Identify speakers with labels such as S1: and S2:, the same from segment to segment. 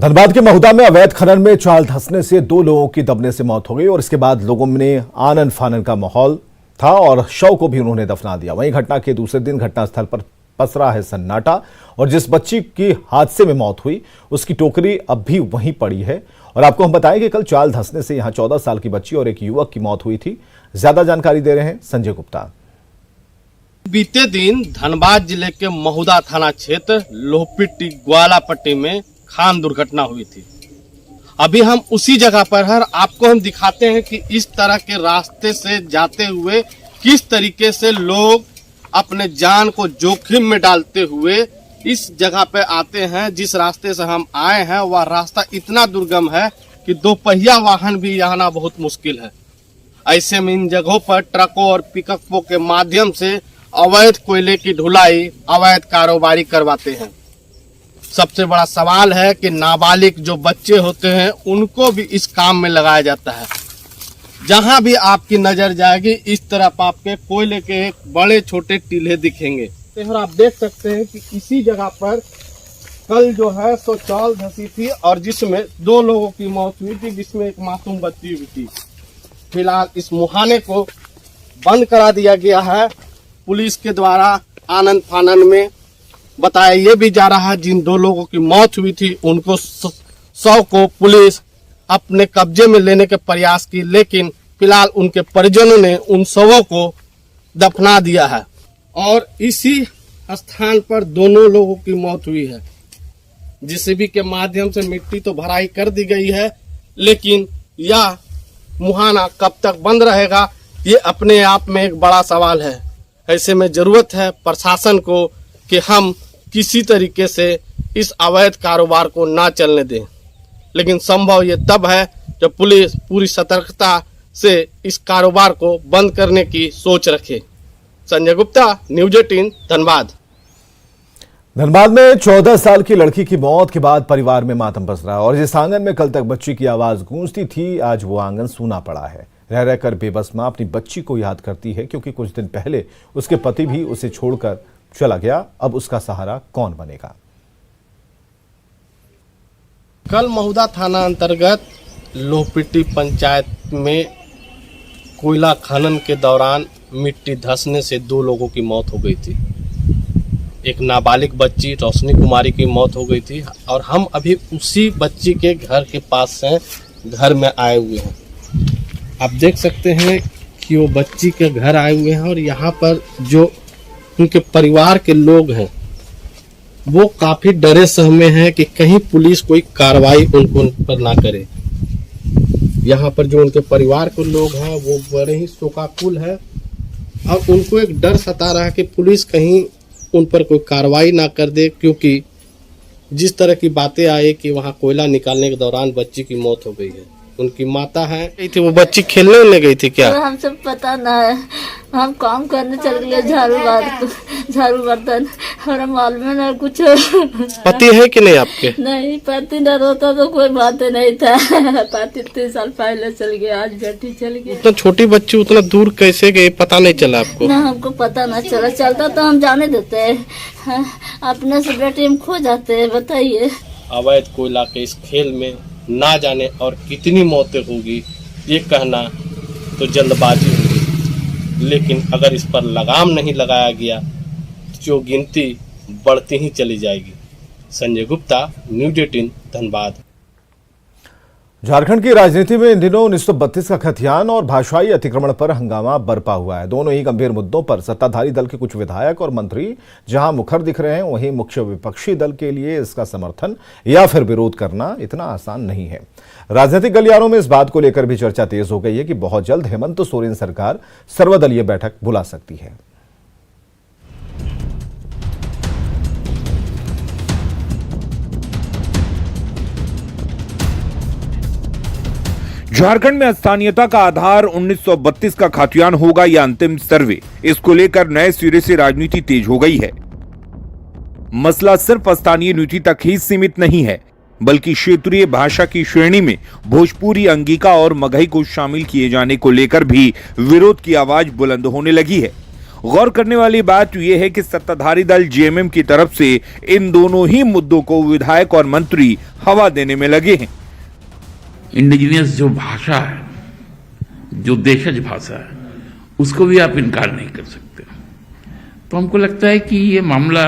S1: धनबाद के महुदा में अवैध खनन में चाल धंसने से 2 लोगों की दबने से मौत हो गई और इसके बाद लोगों में आनन फानन का माहौल था और शव को भी उन्होंने दफना दिया। वहीं घटना के दूसरे दिन घटनास्थल पर पसरा है सन्नाटा और जिस बच्ची की हादसे में मौत हुई उसकी टोकरी अब भी वहीं पड़ी है। और आपको हम बताएं कि कल चाल धंसने से यहां 14 साल की बच्ची और एक युवक की मौत हुई थी। ज्यादा जानकारी दे रहे हैं संजय गुप्ता।
S2: बीते दिन धनबाद जिले के महुदा थाना क्षेत्र लोहपिट्टी ग्वालापट्टी में खान दुर्घटना हुई थी। अभी हम उसी जगह पर हैं। आपको हम दिखाते हैं कि इस तरह के रास्ते से जाते हुए किस तरीके से लोग अपने जान को जोखिम में डालते हुए इस जगह पे आते हैं। जिस रास्ते से हम आए हैं वह रास्ता इतना दुर्गम है कि 2 पहिया वाहन भी आना बहुत मुश्किल है। ऐसे में इन जगहों पर ट्रकों और पिकअपों के माध्यम से अवैध कोयले की ढुलाई, अवैध कारोबारी करवाते हैं। सबसे बड़ा सवाल है कि नाबालिग जो बच्चे होते हैं उनको भी इस काम में लगाया जाता है। जहां भी आपकी नजर जाएगी इस तरफ आपके कोयले के बड़े छोटे टीले दिखेंगे। और आप देख सकते हैं कि इसी जगह पर कल जो है सो चाल धंसी थी और जिसमें 2 लोगों की मौत हुई थी, जिसमें एक मासूम बच्ची हुई थी। फिलहाल इस मुहाने को बंद करा दिया गया है पुलिस के द्वारा। आनंद फानन में बताया ये भी जा रहा है जिन 2 लोगों की मौत हुई थी उनको शव को पुलिस अपने कब्जे में लेने के प्रयास की, लेकिन फिलहाल उनके परिजनों ने उन शवों को दफना दिया है और इसी स्थान पर दोनों लोगों की मौत हुई है। जेसीबी के माध्यम से मिट्टी तो भराई कर दी गई है, लेकिन यह मुहाना कब तक बंद रहेगा ये अपने आप में एक बड़ा सवाल है। ऐसे में जरूरत है प्रशासन को कि हम किसी तरीके से इस अवैध कारोबार को ना चलने दें, लेकिन संभव ये तब है जब पुलिस पूरी सतर्कता से इस कारोबार को बंद करने की सोच रखे। संजय गुप्ता, न्यूज़ 18 धनबाद।
S1: धनबाद में 14 साल की लड़की की मौत के बाद परिवार में मातम पसरा और जिस आंगन में कल तक बच्ची की आवाज गूंजती थी आज वो आंगन सूना पड़ा है। रह रहकर बेबस मां अपनी बच्ची को याद करती है क्योंकि कुछ दिन पहले उसके पति भी उसे छोड़कर चला गया। अब उसका सहारा कौन बनेगा?
S2: कल महुदा थाना अंतर्गत लोहपिट्टी पंचायत में कोयला खनन के दौरान मिट्टी धंसने से 2 लोगों की मौत हो गई थी। एक नाबालिग बच्ची रोशनी कुमारी की मौत हो गई थी और हम अभी उसी बच्ची के घर के पास हैं, घर में आए हुए हैं। आप देख सकते हैं कि वो बच्ची के घर आए हुए हैं और यहाँ पर जो उनके परिवार के लोग हैं वो काफी डरे सहमे हैं कि कहीं पुलिस कोई कार्रवाई उन पर ना करे। यहाँ पर जो उनके परिवार के लोग हैं वो बड़े ही शोकाकुल है और उनको एक डर सता रहा है कि पुलिस कहीं उन पर कोई कार्रवाई ना कर दे, क्योंकि जिस तरह की बातें आई कि वहाँ कोयला निकालने के दौरान बच्ची की मौत हो गई है। उनकी माता है गई थी, वो बच्ची खेलने उलने गई थी क्या?
S3: हम सब पता ना है, हम काम करने चल गए, झाड़ू बर्तन और मालूम ना कुछ।
S2: पति है कि नहीं आपके?
S3: नहीं, पति न रहता तो कोई बात नहीं था। पति 3 साल पहले चल गया, आज बेटी चल गई।
S2: उतना छोटी बच्ची उतना दूर कैसे गई पता नहीं चला आपको?
S3: ना, हमको पता ना चला। चलता तो हम जाने देते हैं, अपने से बेटी हम खो जाते हैं। बताइए,
S2: अवैध कोयला के इस खेल में ना जाने और कितनी मौतें होगी ये कहना तो जल्दबाजी होगी, लेकिन अगर इस पर लगाम नहीं लगाया गया जो गिनती बढ़ती ही चली जाएगी। संजय गुप्ता, न्यूज़ 18 धनबाद।
S1: झारखंड की राजनीति में इन दिनों 1932 का खतियान और भाषाई अतिक्रमण पर हंगामा बरपा हुआ है। दोनों ही गंभीर मुद्दों पर सत्ताधारी दल के कुछ विधायक और मंत्री जहां मुखर दिख रहे हैं, वहीं मुख्य विपक्षी दल के लिए इसका समर्थन या फिर विरोध करना इतना आसान नहीं है। राजनीतिक गलियारों में इस बात को लेकर भी चर्चा तेज हो गई है कि बहुत जल्द हेमंत सोरेन सरकार सर्वदलीय बैठक बुला सकती है।
S4: झारखंड में स्थानीयता का आधार 1932 का खतियान होगा या अंतिम सर्वे, इसको लेकर नए सिरे से राजनीति तेज हो गई है। मसला सिर्फ स्थानीय नीति तक ही सीमित नहीं है, बल्कि क्षेत्रीय भाषा की श्रेणी में भोजपुरी, अंगिका और मगही को शामिल किए जाने को लेकर भी विरोध की आवाज बुलंद होने लगी है। गौर करने वाली बात यह है कि सत्ताधारी दल जेएमएम की तरफ से इन दोनों ही मुद्दों को विधायक और मंत्री हवा देने में लगे हैं।
S5: इंडिजिनियस जो भाषा है, जो देशज भाषा है, उसको भी आप इनकार नहीं कर सकते। तो हमको लगता है कि ये मामला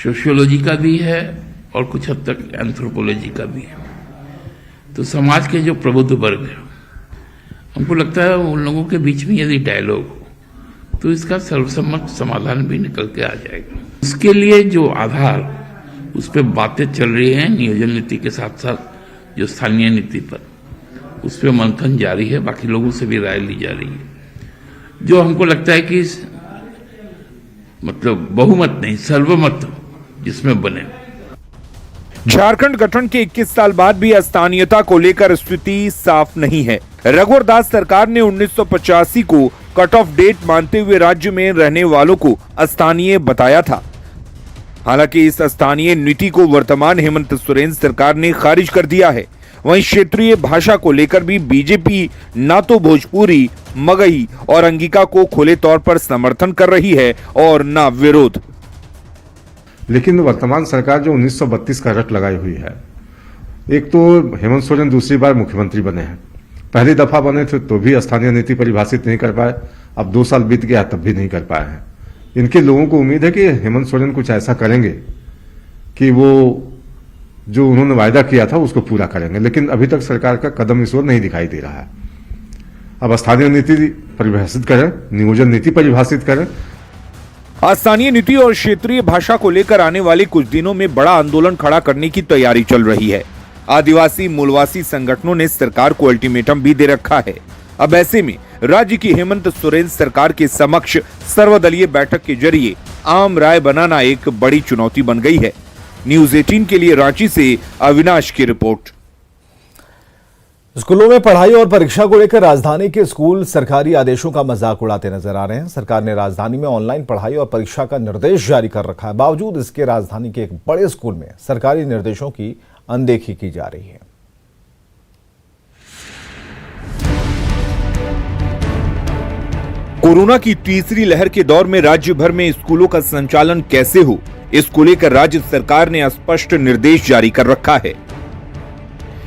S5: सोशियोलॉजी का भी है और कुछ हद तक एंथ्रोपोलॉजी का भी है। तो समाज के जो प्रबुद्ध वर्ग है, हमको लगता है उन लोगों के बीच में यदि डायलॉग हो तो इसका सर्वसम्मत समाधान भी निकल के आ जाएगा। उसके लिए जो आधार, उस पर बातें चल रही हैं नियोजन नीति के साथ साथ जो स्थानीय नीति पर, उस पर मंथन जारी है। बाकी लोगों से भी राय ली जा रही है। जो हमको लगता है कि मतलब बहुमत नहीं, सर्वमत जिसमें बने।
S4: झारखंड गठन के 21 साल बाद भी स्थानीयता को लेकर स्थिति साफ नहीं है। रघुवर दास सरकार ने 1985 को कट ऑफ डेट मानते हुए राज्य में रहने वालों को स्थानीय बताया था। हालांकि इस स्थानीय नीति को वर्तमान हेमंत सोरेन सरकार ने खारिज कर दिया है। वहीं क्षेत्रीय भाषा को लेकर भी बीजेपी ना तो भोजपुरी, मगही और अंगिका को खुले तौर पर समर्थन कर रही है और ना विरोध।
S6: लेकिन वर्तमान सरकार जो 1932 का रट लगाई हुई है, एक तो हेमंत सोरेन दूसरी बार मुख्यमंत्री बने हैं, पहली दफा बने थे तो भी स्थानीय नीति परिभाषित नहीं कर पाए, अब 2 साल बीत गया तब भी नहीं कर पाए हैं। इनके लोगों को उम्मीद है कि हेमंत सोरेन कुछ ऐसा करेंगे कि वो जो उन्होंने वायदा किया था उसको पूरा करेंगे, लेकिन अभी तक सरकार का कदम इस ओर नहीं दिखाई दे रहा है। अब स्थानीय नीति परिभाषित करें, नियोजन नीति परिभाषित करें।
S4: स्थानीय नीति और क्षेत्रीय भाषा को लेकर आने वाले कुछ दिनों में बड़ा आंदोलन खड़ा करने की तैयारी चल रही है। आदिवासी मूलवासी संगठनों ने सरकार को अल्टीमेटम भी दे रखा है। अब ऐसे में राज्य की हेमंत सोरेन सरकार के समक्ष सर्वदलीय बैठक के जरिए आम राय बनाना एक बड़ी चुनौती बन गई है। न्यूज़ 18 के लिए रांची से अविनाश की रिपोर्ट।
S1: स्कूलों में पढ़ाई और परीक्षा को लेकर राजधानी के स्कूल सरकारी आदेशों का मजाक उड़ाते नजर आ रहे हैं। सरकार ने राजधानी में ऑनलाइन पढ़ाई और परीक्षा का निर्देश जारी कर रखा है। बावजूद इसके राजधानी के एक बड़े स्कूल में सरकारी निर्देशों की अनदेखी की जा रही है।
S4: कोरोना की तीसरी लहर के दौर में राज्य भर में स्कूलों का संचालन कैसे हो, इसको लेकर राज्य सरकार ने स्पष्ट निर्देश जारी कर रखा है।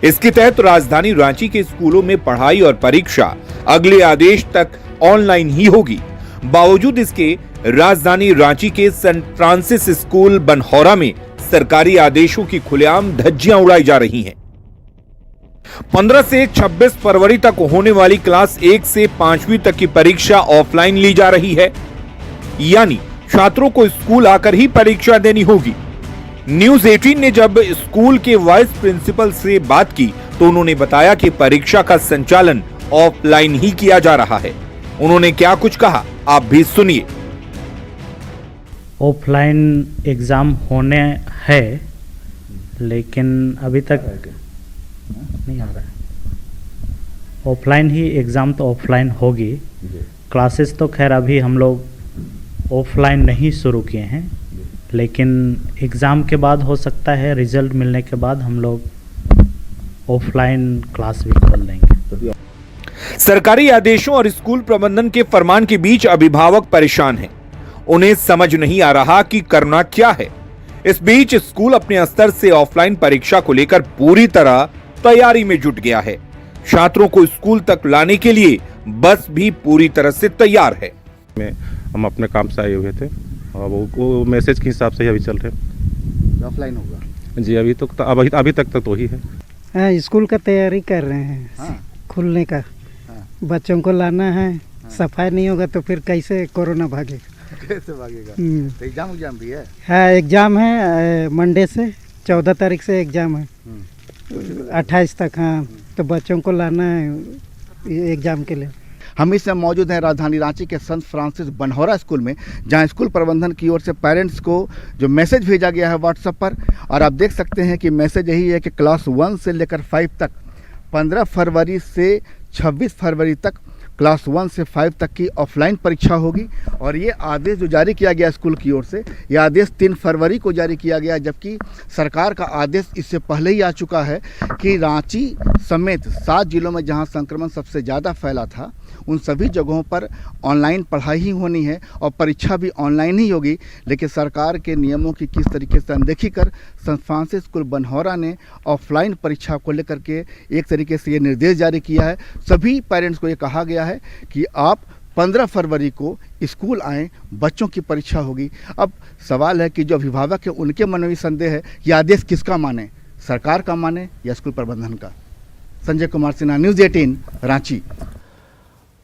S4: इसके तहत राजधानी रांची के स्कूलों में पढ़ाई और परीक्षा अगले आदेश तक ऑनलाइन ही होगी। बावजूद इसके राजधानी रांची के सेंट फ्रांसिस स्कूल बनहौरा में सरकारी आदेशों की खुलेआम धज्जियां उड़ाई जा रही हैं। 15 से 26 फरवरी तक होने वाली क्लास 1 से 5वीं तक की परीक्षा ऑफलाइन ली जा रही है, यानी छात्रों को स्कूल आकर ही परीक्षा देनी होगी। न्यूज़ 18 ने जब स्कूल के वाइस प्रिंसिपल से बात की तो उन्होंने बताया कि परीक्षा का संचालन ऑफलाइन ही किया जा रहा है। उन्होंने क्या कुछ कहा, आप भी सुनिए।
S7: ऑफलाइन एग्ज़ाम होने है, लेकिन अभी तक नहीं आ रहा है। ऑफलाइन ही एग्ज़ाम तो ऑफलाइन होगी। क्लासेस तो खैर अभी हम लोग ऑफलाइन नहीं शुरू किए हैं, लेकिन एग्ज़ाम के बाद हो सकता है, रिजल्ट मिलने के बाद हम लोग ऑफलाइन क्लास भी खोल देंगे।
S4: सरकारी आदेशों और स्कूल प्रबंधन के फरमान के बीच अभिभावक परेशान हैं। उन्हें समझ नहीं आ रहा कि करना क्या है। इस बीच स्कूल अपने स्तर से ऑफलाइन परीक्षा को लेकर पूरी तरह तैयारी में जुट गया है। छात्रों को स्कूल तक लाने के लिए बस भी पूरी तरह से तैयार है।
S8: हम अपने काम से आए हुए थे और वो मैसेज के हिसाब से ही अभी चल रहे।
S9: ऑफलाइन होगा
S8: जी, अभी तक तो ही है।
S10: हाँ, स्कूल का तैयारी कर रहे हैं।
S9: हाँ।
S10: खुलने का।
S9: हाँ।
S10: बच्चों को लाना है।
S9: हाँ।
S10: सफाई नहीं होगा तो फिर कैसे कोरोना भागेगा।
S9: कैसे भागेगा। तो एग्जाम भी है।
S10: हाँ, एग्जाम है मंडे से 14 तारीख से एग्जाम है, 28 तक। हाँ, तो बच्चों को लाना है एग्जाम के लिए।
S9: हम इस समय मौजूद हैं राजधानी रांची के संत फ्रांसिस बनहौरा स्कूल में, जहां स्कूल प्रबंधन की ओर से पेरेंट्स को जो मैसेज भेजा गया है व्हाट्सएप पर, और आप देख सकते हैं कि मैसेज यही है कि क्लास 1 से लेकर 5 तक 15 फरवरी से 26 फरवरी तक क्लास 1 से 5 तक की ऑफलाइन परीक्षा होगी। और ये आदेश जो जारी किया गया स्कूल की ओर से, यह आदेश 3 फरवरी को जारी किया गया, जबकि सरकार का आदेश इससे पहले ही आ चुका है कि रांची समेत 7 जिलों में जहां संक्रमण सबसे ज़्यादा फैला था, उन सभी जगहों पर ऑनलाइन पढ़ाई ही होनी है और परीक्षा भी ऑनलाइन ही होगी। लेकिन सरकार के नियमों की किस तरीके से अनदेखी कर सेंट फ्रांसिस स्कूल बनहौरा ने ऑफलाइन परीक्षा को लेकर के एक तरीके से ये निर्देश जारी किया है। सभी पेरेंट्स को ये कहा गया है कि आप 15 फरवरी को स्कूल आएँ, बच्चों की परीक्षा होगी। अब सवाल है कि जो अभिभावक है उनके मन में भी संदेह है कि आदेश किसका माने, सरकार का माने या स्कूल प्रबंधन का। संजय कुमार सिन्हा, न्यूज़ 18, रांची।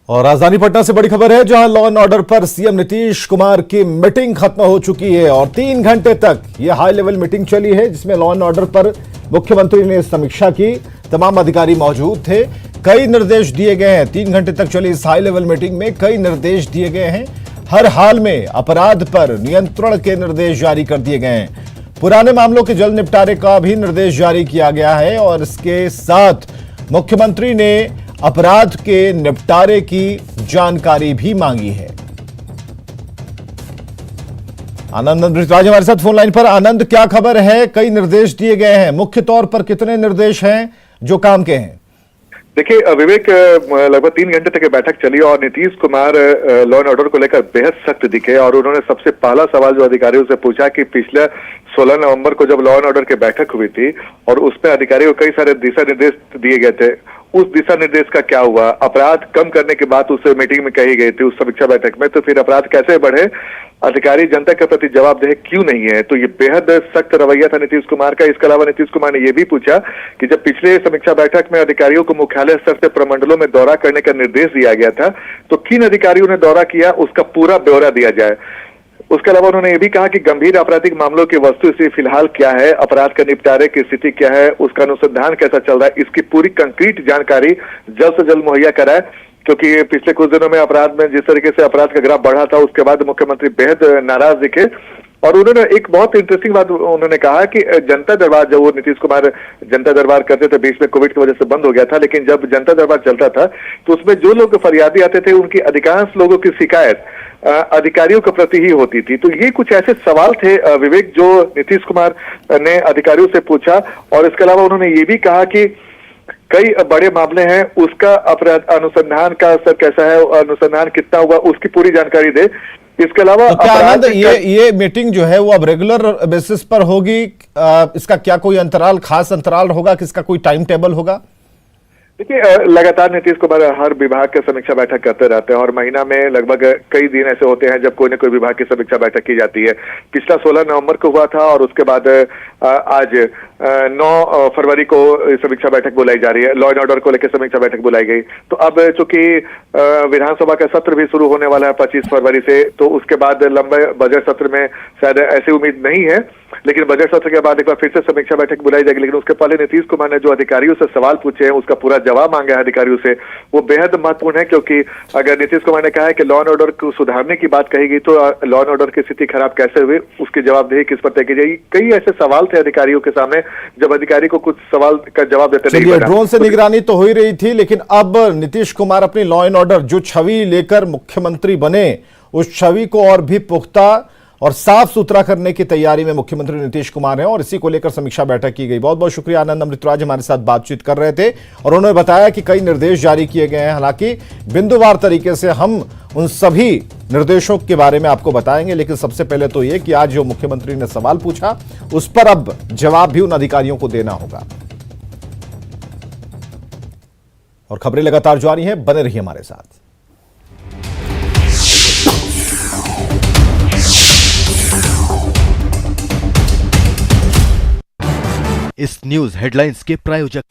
S1: और राजधानी पटना से बड़ी खबर है, जहां लॉ एंड ऑर्डर पर सीएम नीतीश कुमार की मीटिंग खत्म हो चुकी है और 3 घंटे तक यह हाई लेवल मीटिंग चली है, जिसमें लॉ एंड ऑर्डर पर मुख्यमंत्री ने समीक्षा की। तमाम अधिकारी मौजूद थे, कई निर्देश दिए गए हैं। 3 घंटे तक चली इस हाई लेवल मीटिंग में कई निर्देश दिए गए हैं। हर हाल में अपराध पर नियंत्रण के निर्देश जारी कर दिए गए हैं। पुराने मामलों के जल्द निपटारे का भी निर्देश जारी किया गया है और इसके साथ मुख्यमंत्री ने अपराध के निपटारे की जानकारी भी मांगी है। आनंद अमृतराज हमारे साथ फोन लाइन पर। आनंद, क्या खबर है? कई निर्देश दिए गए हैं, मुख्य तौर पर कितने निर्देश हैं जो काम के हैं?
S11: देखिए विवेक, लगभग 3 घंटे तक बैठक चली और Nitish Kumar law and order को लेकर बेहद सख्त दिखे और उन्होंने सबसे पहला सवाल जो अधिकारियों से पूछा कि पिछले 16 नवंबर को जब लॉ एंड ऑर्डर की बैठक हुई थी और उसमें अधिकारियों को कई सारे दिशा निर्देश दिए गए थे, उस दिशा निर्देश का क्या हुआ? अपराध कम करने की बात उस मीटिंग में कही गई थी, उस समीक्षा बैठक में, तो फिर अपराध कैसे बढ़े? अधिकारी जनता के प्रति जवाबदेह क्यों नहीं है? तो ये बेहद सख्त रवैया था नीतीश कुमार का। इसके अलावा नीतीश कुमार ने यह भी पूछा कि जब पिछले समीक्षा बैठक में अधिकारियों को मुख्यालय स्तर से प्रमंडलों में दौरा करने का निर्देश दिया गया था, तो किन अधिकारियों ने दौरा किया, उसका पूरा ब्यौरा दिया जाए। उसके अलावा उन्होंने ये भी कहा कि गंभीर आपराधिक मामलों की वस्तुस्थिति फिलहाल क्या है, अपराध के निपटारे की स्थिति क्या है, उसका अनुसंधान कैसा चल रहा है, इसकी पूरी कंक्रीट जानकारी जल्द से जल्द मुहैया कराए। क्योंकि पिछले कुछ दिनों में अपराध में जिस तरीके से अपराध का ग्राफ बढ़ा था, उसके बाद मुख्यमंत्री बेहद नाराज दिखे और उन्होंने एक बहुत इंटरेस्टिंग बात उन्होंने कहा कि जनता दरबार, जब वो नीतीश कुमार जनता दरबार करते थे, बीच में कोविड की वजह से बंद हो गया था, लेकिन जब जनता दरबार चलता था तो उसमें जो लोग फरियादी आते थे उनकी अधिकांश लोगों की शिकायत अधिकारियों के प्रति ही होती थी। तो ये कुछ ऐसे सवाल थे विवेक जो नीतीश कुमार ने अधिकारियों से पूछा। और इसके अलावा उन्होंने ये भी कहा कि कई बड़े मामले हैं, उसका अपराध अनुसंधान का स्तर कैसा है, अनुसंधान कितना हुआ, उसकी पूरी जानकारी दे। इसके अलावा
S1: तो क्या आनंद, ये मीटिंग जो है वो अब रेगुलर बेसिस पर होगी? इसका क्या कोई अंतराल, खास अंतराल होगा कि इसका कोई टाइम टेबल होगा?
S11: देखिए, लगातार नीतीश कुमार हर विभाग की समीक्षा बैठक करते रहते हैं और महीना में लगभग कई दिन ऐसे होते हैं जब कोई न कोई विभाग की समीक्षा बैठक की जाती है। पिछला 16 नवंबर को हुआ था और उसके बाद आज 9 फरवरी को समीक्षा बैठक बुलाई जा रही है। लॉ एंड ऑर्डर को लेकर समीक्षा बैठक बुलाई गई। तो अब चूंकि विधानसभा का सत्र भी शुरू होने वाला है 25 फरवरी से, तो उसके बाद लंबे बजट सत्र में शायद ऐसी उम्मीद नहीं है, लेकिन बजट सत्र के बाद एक बार फिर से समीक्षा बैठक बुलाई जाएगी। लेकिन उसके पहले नीतीश कुमार ने जो अधिकारियों से सवाल पूछे हैं, उसका पूरा जवाब मांगा है अधिकारियों से, वो बेहद महत्वपूर्ण है। क्योंकि अगर नीतीश कुमार ने कहा है कि लॉ एंड ऑर्डर को सुधारने की बात कही गई, तो लॉ एंड ऑर्डर की स्थिति खराब कैसे हुई, उसकी जवाबदेही किस पर तय की जाएगी। कई ऐसे सवाल थे अधिकारियों के सामने, जब अधिकारी को कुछ सवाल का जवाब देते नहीं बना।
S1: ड्रोन से निगरानी तो हो ही रही थी, लेकिन अब नीतीश कुमार अपनी लॉ एंड ऑर्डर जो छवि लेकर मुख्यमंत्री बने, उस छवि को और भी पुख्ता और साफ सुथरा करने की तैयारी में मुख्यमंत्री नीतीश कुमार हैं और इसी को लेकर समीक्षा बैठक की गई। बहुत बहुत शुक्रिया आनंद अमृतराज हमारे साथ बातचीत कर रहे थे और उन्होंने बताया कि कई निर्देश जारी किए गए हैं। हालांकि बिंदुवार तरीके से हम उन सभी निर्देशों के बारे में आपको बताएंगे, लेकिन सबसे पहले तो ये कि आज जो मुख्यमंत्री ने सवाल पूछा उस पर अब जवाब भी उन अधिकारियों को देना होगा। और खबरें लगातार जारी हैं, बने रहिए हमारे साथ।
S12: इस न्यूज हेडलाइंस के प्रायोजक